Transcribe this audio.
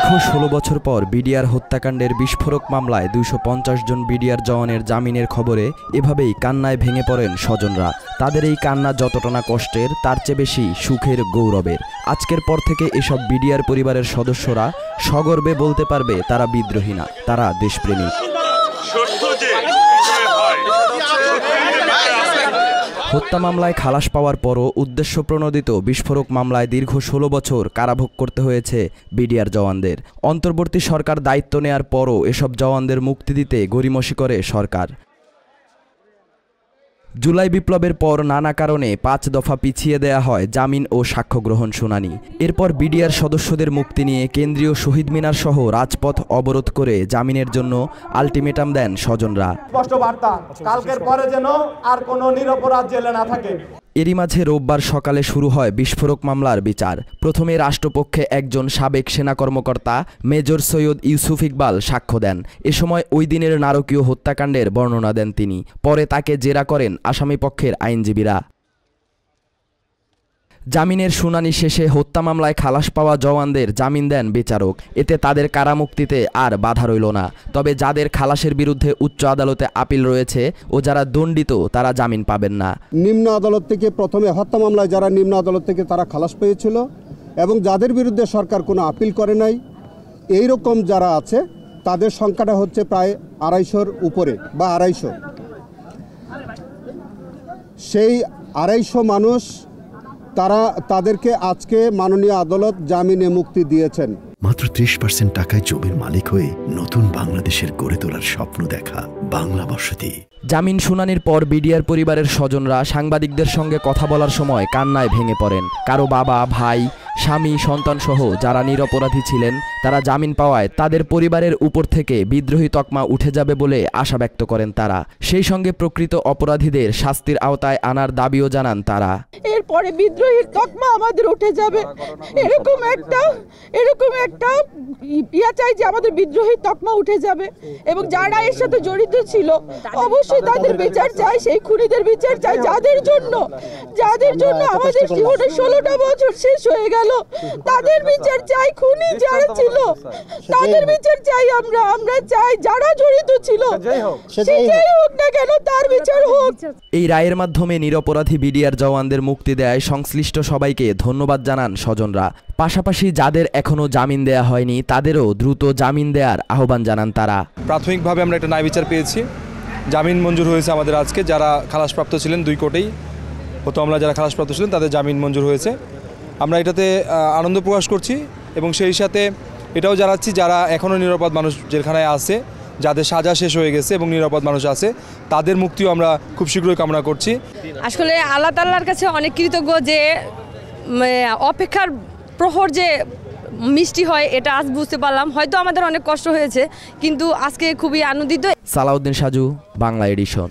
দীর্ঘ ১৬ বছর পর বিডিআর হত্যাকাণ্ডের বিস্ফোরক মামলায় ২৫০ জন বিডিআর জওয়ানের জামিনের খবরে এভাবেই কান্নায় ভেঙে পড়েন স্বজনরা। তাদের এই কান্না যতটা না কষ্টের, তার চেয়ে বেশি সুখের, গৌরবের। আজকের পর থেকে এসব বিডিআর পরিবারের সদস্যরা সগর্বে বলতে পারবে তারা বিদ্রোহী না, তারা দেশপ্রেমিক। হত্যা মামলায় খালাস পাওয়ার পরও উদ্দেশ্যপ্রণোদিত বিস্ফোরক মামলায় দীর্ঘ ১৬ বছর কারাভোগ করতে হয়েছে বিডিআর জওয়ানদের। অন্তর্বর্তী সরকার দায়িত্ব নেয়ার পরও এসব জওয়ানদের মুক্তি দিতে গড়িমসি করে সরকার। জুলাই বিপ্লবের পর নানা কারণে ৫ দফা পিছিয়ে দেয়া হয় জামিন ও সাক্ষ্য গ্রহণ শুনানি। এরপর বিডিআর সদস্যদের মুক্তি নিয়ে কেন্দ্রীয় শহীদ মিনার সহ রাজপথ অবরোধ করে জামিনের জন্য আলটিমেটাম দেন স্বজনরা। স্পষ্ট বার্তা, কালকের পরে যেন আর কোনো নিরপরাধ জেলে না থাকে। এরই মাঝে রোববার সকালে শুরু হয় বিস্ফোরক মামলার বিচার। প্রথমে রাষ্ট্রপক্ষে একজন সাবেক সেনা কর্মকর্তা মেজর সৈয়দ ইউসুফ ইকবাল সাক্ষ্য দেন। এ সময় ওই দিনের নারকীয় হত্যাকাণ্ডের বর্ণনা দেন তিনি। পরে তাকে জেরা করেন আসামিপক্ষের আইনজীবীরা। জামিনের শুনানি শেষে হত্যা মামলায় খালাস পাওয়া জওয়ানদের জামিন দেন বিচারক। এতে তাদের কারামুক্তিতে আর বাধা রইল না। তবে যাদের খালাসের বিরুদ্ধে উচ্চ আদালতে আপিল রয়েছে ও যারা দণ্ডিত, তারা জামিন পাবেন না। নিম্ন আদালত থেকে প্রথমে হত্যা মামলায় যারা নিম্ন আদালত থেকে তারা খালাস পেয়েছিল এবং যাদের বিরুদ্ধে সরকার কোনো আপিল করে নাই, এই রকম যারা আছে তাদের সংখ্যাটা হচ্ছে প্রায় ২৫০-র উপরে বা ২৫০। সেই ২৫০ মানুষ তাদেরকে আজকে মাননীয় আদালত জামিনে মুক্তি দিয়েছেন। মাত্র ৩০% টাকায় জমির মালিক হয়ে নতুন বাংলাদেশের গড়ে তোলার স্বপ্ন দেখা বাংলা বসতি। জামিন শুনানির পর বিডিআর পরিবারের স্বজনরা সাংবাদিকদের সঙ্গে কথা বলার সময় কান্নায় ভেঙে পড়েন। কারো বাবা, ভাই, স্বামী, সন্তান সহ যারা নিরপরাধী ছিলেন তারা জামিন পাওয়ায় তাদের পরিবারের উপর থেকে বিদ্রোহী তকমা উঠে যাবে বলে আশা ব্যক্ত করেন তারা। সেই সঙ্গে প্রকৃত অপরাধীদের শাস্তির আওতায় আনার দাবিও জানান তারা। এরপরে বিদ্রোহীর তকমা আমাদের উঠে যাবে, এরকম একটা ইয়া চাই যে আমাদের বিদ্রোহীর তকমা উঠে যাবে এবং যারা এর সাথে জড়িত ছিল অবশ্যই তাদের বিচার চাই। সেই খুনিদের বিচার চাই, যাদের জন্য আমাদের জীবনের 16টা বছর শেষ হয়ে গেল। তাদের বিচার চাই, খুনি যারা ছিল তাদের বিচার চাই। আমরা চাই যারা জড়িত ছিল সেটাই হোক না কেন, তার বিচার হোক। এই রায়ের মাধ্যমে নিরপরাধী বিডিআর জওয়ানদের মুক্তি দেয় সংশ্লিষ্ট সবাইকে ধন্যবাদ জানান স্বজনরা। পাশাপাশি যাদের এখনো জামিন দেয়া হয়নি তাদেরও দ্রুত জামিন দেওয়ার আহ্বান জানান তারা। প্রাথমিকভাবে আমরা একটা ন্যায় বিচার পেয়েছি, জামিন মঞ্জুর হয়েছে আমাদের আজকে। যারা খালাসপ্রাপ্ত ছিলেন 2 কোটেই হতো, আমরা যারা খালাসপ্রাপ্ত ছিলেন তাদের জামিন মঞ্জুর হয়েছে। আমরা এটাতে আনন্দ প্রকাশ করছি এবং সেই সাথে এটাও জানাচ্ছি যারা এখনও নিরাপদ মানুষ জেলখানায় আছে, যাদের সাজা শেষ হয়ে গেছে এবং নিরাপদ মানুষ আছে, তাদের মুক্তিও আমরা খুব শীঘ্রই কামনা করছি। আসলে আল্লাহ তাআলার কাছে অনেক কৃতজ্ঞ যে অপেক্ষার প্রহর যে মিষ্টি হয় এটা আজ বুঝতে পারলাম। হয়তো আমাদের অনেক কষ্ট হয়েছে, কিন্তু আজকে খুবই আনন্দিত। সালাউদ্দিন সাজু, বাংলা এডিশন।